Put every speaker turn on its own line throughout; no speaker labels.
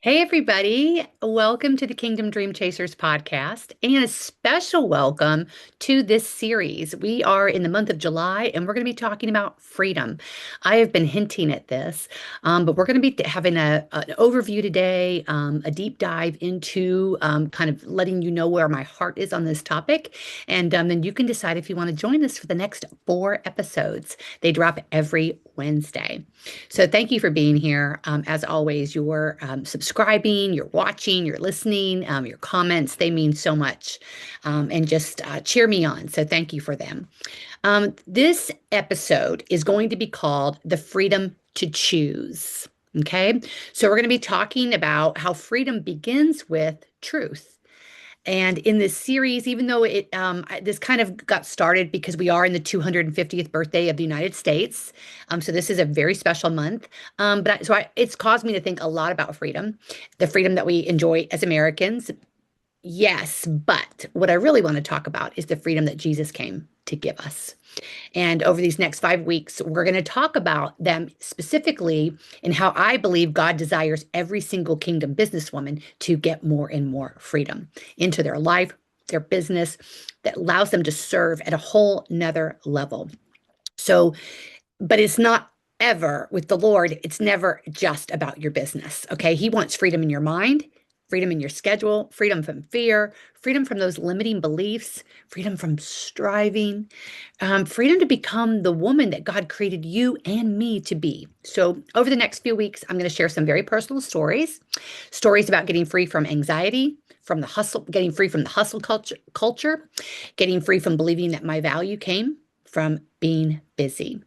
Hey, everybody. Welcome to the Kingdom Dream Chasers podcast and a special welcome to this series. We are in the month of July and we're going to be talking about freedom. I have been hinting at this, but we're going to be having an overview today, a deep dive into kind of letting you know where my heart is on this topic. And then you can decide if you want to join us for the next 4 episodes. They drop every Wednesday. So thank you for being here. As always, you're subscribing, you're watching, you're listening, your comments, they mean so much and just cheer me on. So thank you for them. This episode is going to be called The Freedom to Choose. Okay. So we're going to be talking about how freedom begins with truth. And in this series, even though this kind of got started because we are in the 250th birthday of the United States, so this is a very special month. It's caused me to think a lot about freedom, the freedom that we enjoy as Americans. Yes, but what I really want to talk about is the freedom that Jesus came to give us. And over these next 5 weeks, we're going to talk about them specifically and how I believe God desires every single kingdom businesswoman to get more and more freedom into their life, their business, that allows them to serve at a whole nother level. So, but it's not ever with the Lord, it's never just about your business. Okay. He wants freedom in your mind, freedom in your schedule, freedom from fear, freedom from those limiting beliefs, freedom from striving, freedom to become the woman that God created you and me to be. So, over the next few weeks, I'm going to share some very personal stories about getting free from anxiety, from the hustle, getting free from the hustle culture, getting free from believing that my value came from being busy,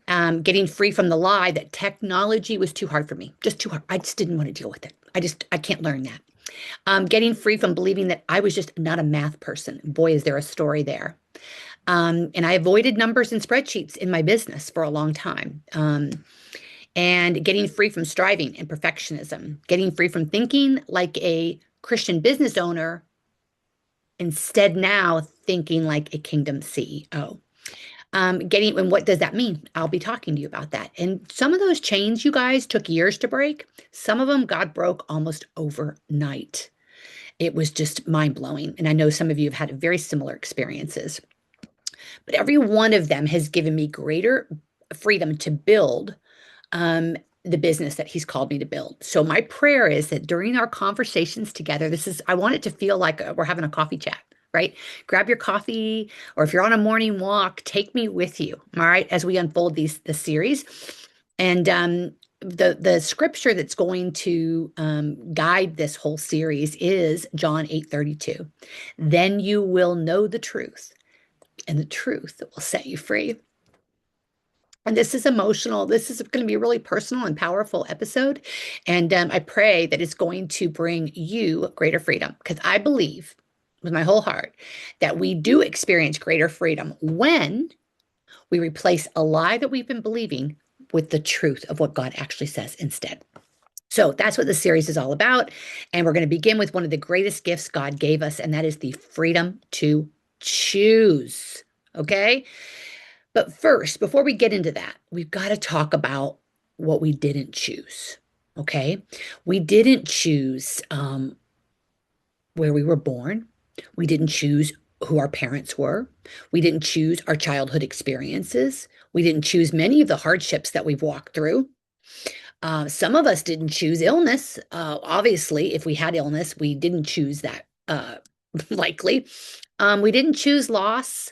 getting free from the lie that technology was too hard for me, just too hard. I just didn't want to deal with it. I can't learn that. Getting free from believing that I was just not a math person. Boy, is there a story there. And I avoided numbers and spreadsheets in my business for a long time. And getting free from striving and perfectionism, getting free from thinking like a Christian business owner, instead now thinking like a kingdom CEO. And what does that mean? I'll be talking to you about that. And some of those chains, you guys, took years to break. Some of them God broke almost overnight. It was just mind blowing. And I know some of you have had very similar experiences. But every one of them has given me greater freedom to build the business that He's called me to build. So my prayer is that during our conversations together, I want it to feel like we're having a coffee chat. Right? Grab your coffee, or if you're on a morning walk, take me with you. All right, as we unfold the series, and the scripture that's going to guide this whole series is John 8:32. Then you will know the truth, and the truth will set you free. And this is emotional. This is going to be a really personal and powerful episode. And I pray that it's going to bring you greater freedom, because I believe with my whole heart that we do experience greater freedom when we replace a lie that we've been believing with the truth of what God actually says instead. So that's what the series is all about. And we're going to begin with one of the greatest gifts God gave us, and that is the freedom to choose. Okay. But first, before we get into that, we've got to talk about what we didn't choose. Okay. We didn't choose where we were born. We didn't choose who our parents were. We didn't choose our childhood experiences. We didn't choose many of the hardships that we've walked through. Some of us didn't choose illness. Obviously, if we had illness, we didn't choose that, likely. We didn't choose loss.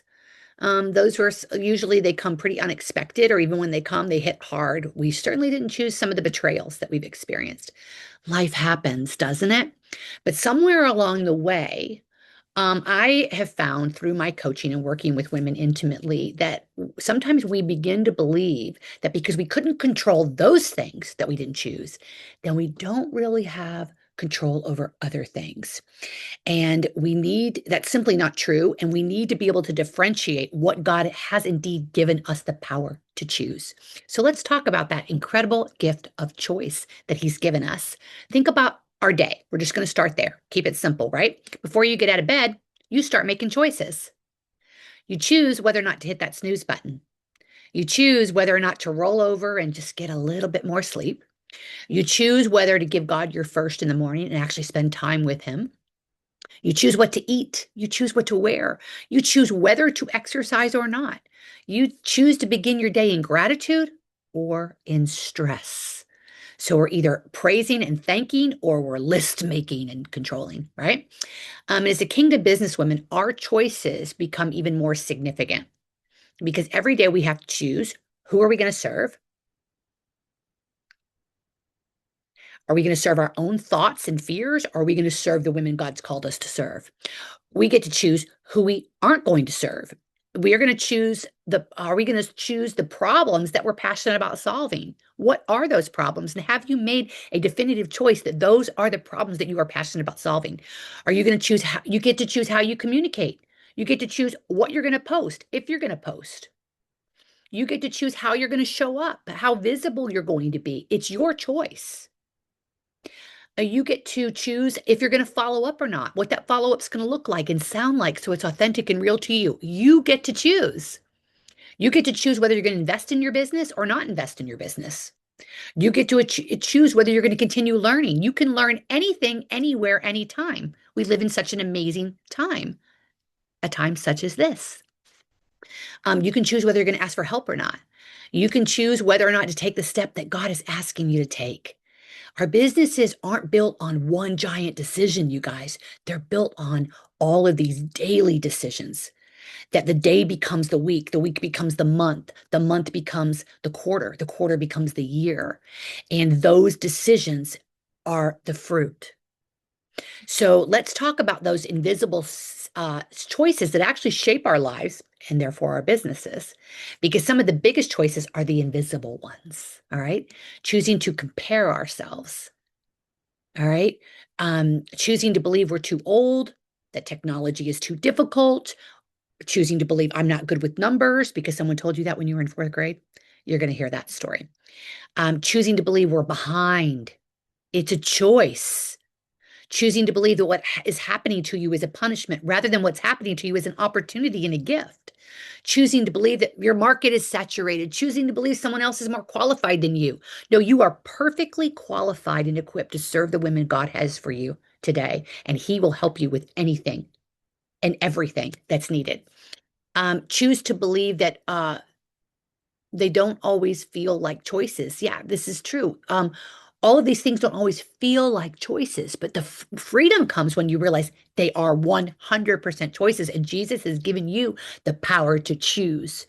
Those were usually they come pretty unexpected, or even when they come, they hit hard. We certainly didn't choose some of the betrayals that we've experienced. Life happens, doesn't it? But somewhere along the way, I have found through my coaching and working with women intimately that sometimes we begin to believe that because we couldn't control those things that we didn't choose, then we don't really have control over other things. And that's simply not true. And we need to be able to differentiate what God has indeed given us the power to choose. So let's talk about that incredible gift of choice that He's given us. Think about our day. We're just going to start there. Keep it simple, right? Before you get out of bed, you start making choices. You choose whether or not to hit that snooze button. You choose whether or not to roll over and just get a little bit more sleep. You choose whether to give God your first in the morning and actually spend time with Him. You choose what to eat. You choose what to wear. You choose whether to exercise or not. You choose to begin your day in gratitude or in stress. So we're either praising and thanking or we're list making and controlling, right? As a kingdom businesswoman, our choices become even more significant because every day we have to choose who are we going to serve? Are we going to serve our own thoughts and fears? Or are we going to serve the women God's called us to serve? We get to choose who we aren't going to serve. We are going to choose are we going to choose the problems that we're passionate about solving? What are those problems? And have you made a definitive choice that those are the problems that you are passionate about solving? Are you going to choose how you get to choose how you communicate? You get to choose what you're going to post, if you're going to post. You get to choose how you're going to show up, how visible you're going to be. It's your choice. You get to choose if you're going to follow up or not, what that follow up's going to look like and sound like so it's authentic and real to you. You get to choose. You get to choose whether you're going to invest in your business or not invest in your business. You get to choose whether you're going to continue learning. You can learn anything, anywhere, anytime. We live in such an amazing time, a time such as this. You can choose whether you're going to ask for help or not. You can choose whether or not to take the step that God is asking you to take. Our businesses aren't built on one giant decision, you guys. They're built on all of these daily decisions that the day becomes the week becomes the month becomes the quarter becomes the year. And those decisions are the fruit. So let's talk about those invisible choices that actually shape our lives and therefore our businesses, because some of the biggest choices are the invisible ones. All right. Choosing to compare ourselves. All right. Choosing to believe we're too old, that technology is too difficult, choosing to believe I'm not good with numbers because someone told you that when you were in fourth grade. You're going to hear that story. Choosing to believe we're behind. It's a choice. Choosing to believe that what is happening to you is a punishment rather than what's happening to you is an opportunity and a gift. Choosing to believe that your market is saturated. Choosing to believe someone else is more qualified than you. No, you are perfectly qualified and equipped to serve the women God has for you today, and He will help you with anything and everything that's needed. Choose to believe that they don't always feel like choices. Yeah, this is true. All of these things don't always feel like choices, but the freedom comes when you realize they are 100% choices, and Jesus has given you the power to choose.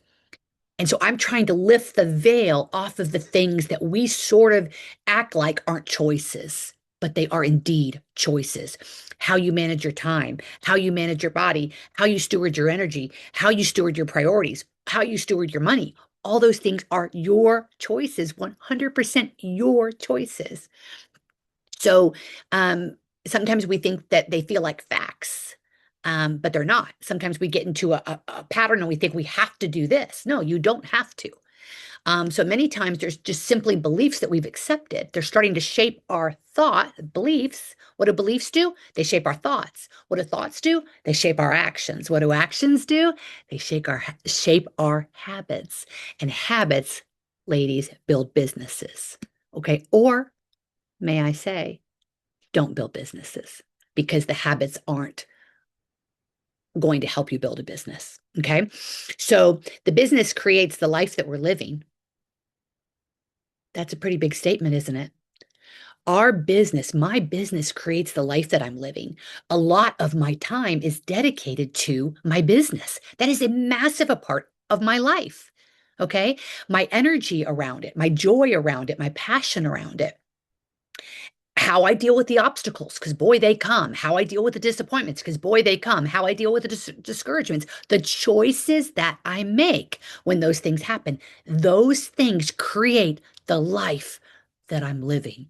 And so I'm trying to lift the veil off of the things that we sort of act like aren't choices, but they are indeed choices. How you manage your time, how you manage your body, how you steward your energy, how you steward your priorities, how you steward your money. All those things are your choices, 100% your choices. So sometimes we think that they feel like facts, but they're not. Sometimes we get into a pattern and we think we have to do this. No, you don't have to. So many times there's just simply beliefs that we've accepted. They're starting to shape our beliefs. What do beliefs do? They shape our thoughts. What do thoughts do? They shape our actions. What do actions do? They shape our habits. And habits, ladies, build businesses. Okay. Or may I say, don't build businesses because the habits aren't going to help you build a business. Okay. So the business creates the life that we're living. That's a pretty big statement, isn't it? Our business, my business creates the life that I'm living. A lot of my time is dedicated to my business. That is a massive a part of my life. Okay. My energy around it, my joy around it, my passion around it, how I deal with the obstacles, because boy, they come, how I deal with the disappointments, because boy, they come, how I deal with the discouragements, the choices that I make when those things happen, those things create the life that I'm living.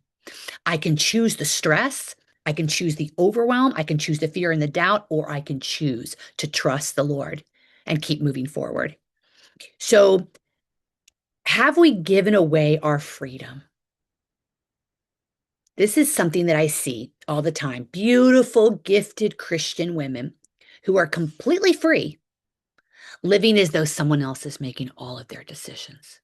I can choose the stress, I can choose the overwhelm, I can choose the fear and the doubt, or I can choose to trust the Lord and keep moving forward. So, have we given away our freedom? This is something that I see all the time. Beautiful, gifted Christian women who are completely free, living as though someone else is making all of their decisions.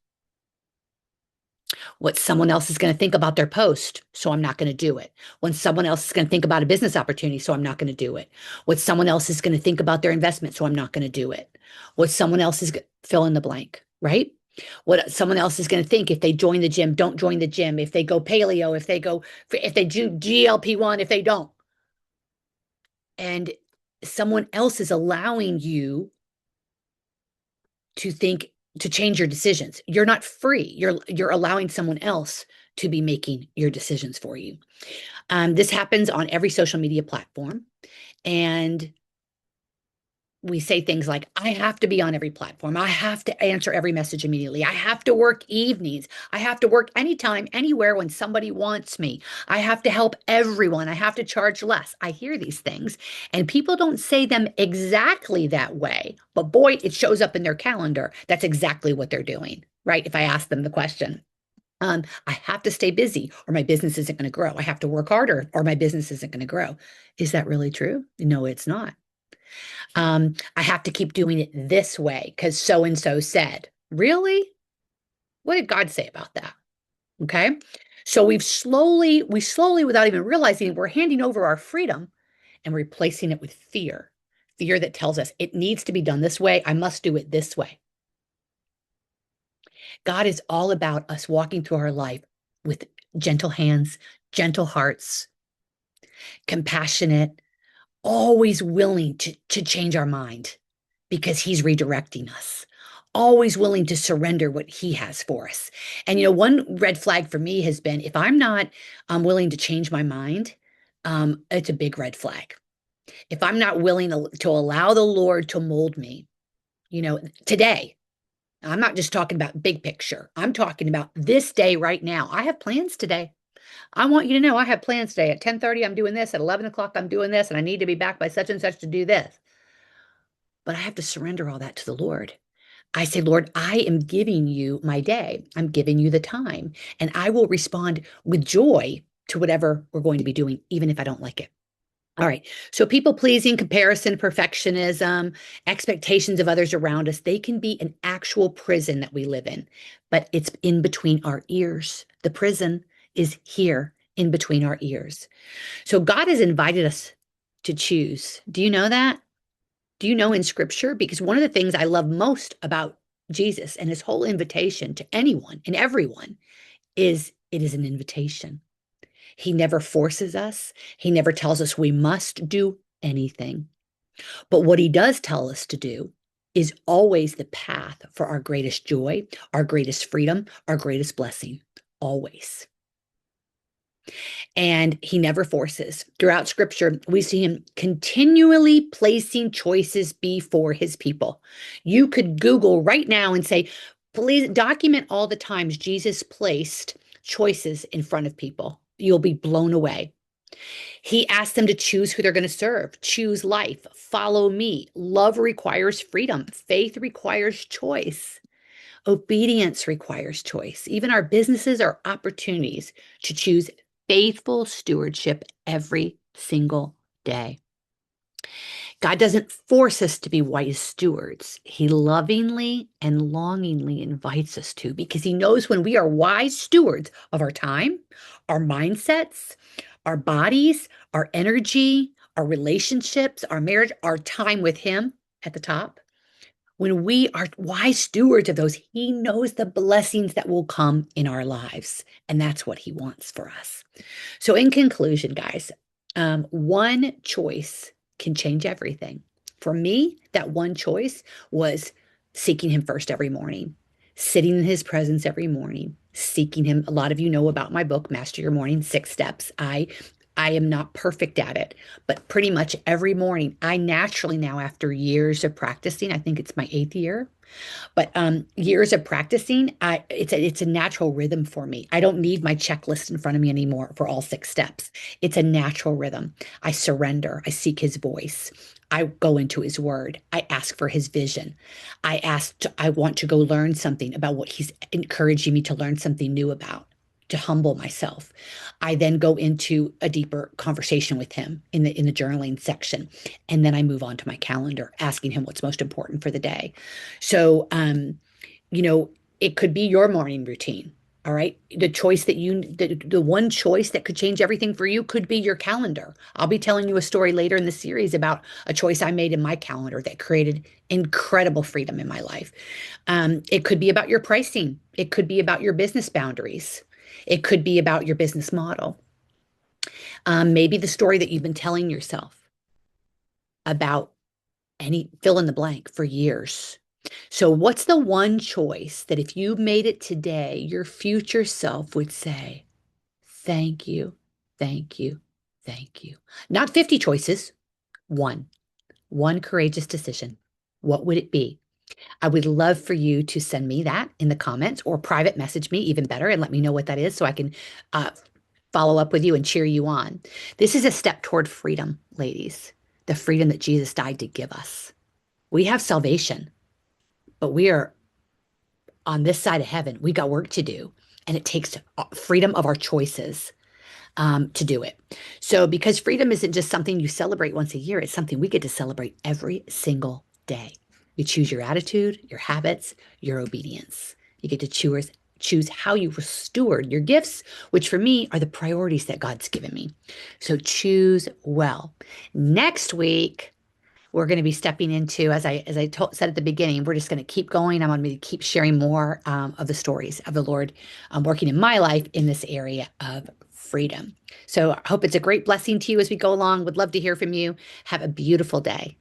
What someone else is going to think about their post, so I'm not going to do it. When someone else is going to think about a business opportunity, so I'm not going to do it. What someone else is going to think about their investment, so I'm not going to do it. What someone else is fill in the blank, right? What someone else is going to think if they join the gym, don't join the gym. If they go paleo, if they do GLP-1, if they don't. And someone else is allowing you to think to change your decisions. You're not free. You're allowing someone else to be making your decisions for you. This happens on every social media platform, and we say things like, I have to be on every platform. I have to answer every message immediately. I have to work evenings. I have to work anytime, anywhere when somebody wants me. I have to help everyone. I have to charge less. I hear these things, and people don't say them exactly that way, but boy, it shows up in their calendar. That's exactly what they're doing, right? If I ask them the question. I have to stay busy or my business isn't going to grow. I have to work harder or my business isn't going to grow. Is that really true? No, it's not. I have to keep doing it this way because so and so said. Really? What did God say about that? Okay. So we slowly, without even realizing it, we're handing over our freedom and replacing it with fear. Fear that tells us it needs to be done this way. I must do it this way. God is all about us walking through our life with gentle hands, gentle hearts, compassionate, always willing to change our mind because he's redirecting us, always willing to surrender what he has for us. And, one red flag for me has been if I'm not willing to change my mind, it's a big red flag. If I'm not willing to allow the Lord to mold me, today, I'm not just talking about big picture. I'm talking about this day right now. I have plans today. I want you to know I have plans today. At 10:30, I'm doing this. At 11 o'clock, I'm doing this. And I need to be back by such and such to do this. But I have to surrender all that to the Lord. I say, Lord, I am giving you my day. I'm giving you the time. And I will respond with joy to whatever we're going to be doing, even if I don't like it. All right. So people pleasing, comparison, perfectionism, expectations of others around us, they can be an actual prison that we live in, but it's in between our ears. The prison is here in between our ears. So God has invited us to choose. Do you know that? Do you know in scripture? Because one of the things I love most about Jesus and his whole invitation to anyone and everyone is it is an invitation. He never forces us. He never tells us we must do anything. But what he does tell us to do is always the path for our greatest joy, our greatest freedom, our greatest blessing. Always. And he never forces. Throughout scripture, we see him continually placing choices before his people. You could Google right now and say, please document all the times Jesus placed choices in front of people. You'll be blown away. He asked them to choose who they're going to serve, choose life, follow me. Love requires freedom, faith requires choice. Obedience requires choice. Even our businesses are opportunities to choose faithful stewardship every single day. God doesn't force us to be wise stewards. He lovingly and longingly invites us to because he knows when we are wise stewards of our time, our mindsets, our bodies, our energy, our relationships, our marriage, our time with him at the top, when we are wise stewards of those, he knows the blessings that will come in our lives. And that's what he wants for us. So, in conclusion, guys, one choice can change everything. For me, that one choice was seeking him first every morning, sitting in his presence every morning, seeking him. A lot of you know about my book, Master Your Morning, 6 Steps. I am not perfect at it, but pretty much every morning, I naturally now, after years of practicing, I think it's my 8th year, but years of practicing, it's a natural rhythm for me. I don't need my checklist in front of me anymore for all 6 steps. It's a natural rhythm. I surrender. I seek his voice. I go into his word. I ask for his vision. I want to go learn something about what he's encouraging me to learn something new about, to humble myself. I then go into a deeper conversation with him in the journaling section. And then I move on to my calendar, asking him what's most important for the day. So, you know, it could be your morning routine. All right. The one choice that could change everything for you could be your calendar. I'll be telling you a story later in the series about a choice I made in my calendar that created incredible freedom in my life. It could be about your pricing. It could be about your business boundaries. It could be about your business model. Maybe the story that you've been telling yourself about any fill in the blank for years. So, what's the one choice that if you made it today, your future self would say, thank you, thank you, thank you? Not 50 choices, one, one courageous decision. What would it be? I would love for you to send me that in the comments or private message me, even better, and let me know what that is so I can uh, follow up with you and cheer you on. This is a step toward freedom, ladies, the freedom that Jesus died to give us. We have salvation, but we are on this side of heaven. We got work to do, and it takes freedom of our choices to do it. So, because freedom isn't just something you celebrate once a year, it's something we get to celebrate every single day. You choose your attitude, your habits, your obedience. You get to choose how you steward your gifts, which for me are the priorities that God's given me. So choose well. Next week, we're going to be stepping into, said at the beginning, we're just going to keep going. I'm going to keep sharing more of the stories of the Lord working in my life in this area of freedom. So I hope it's a great blessing to you as we go along. Would love to hear from you. Have a beautiful day.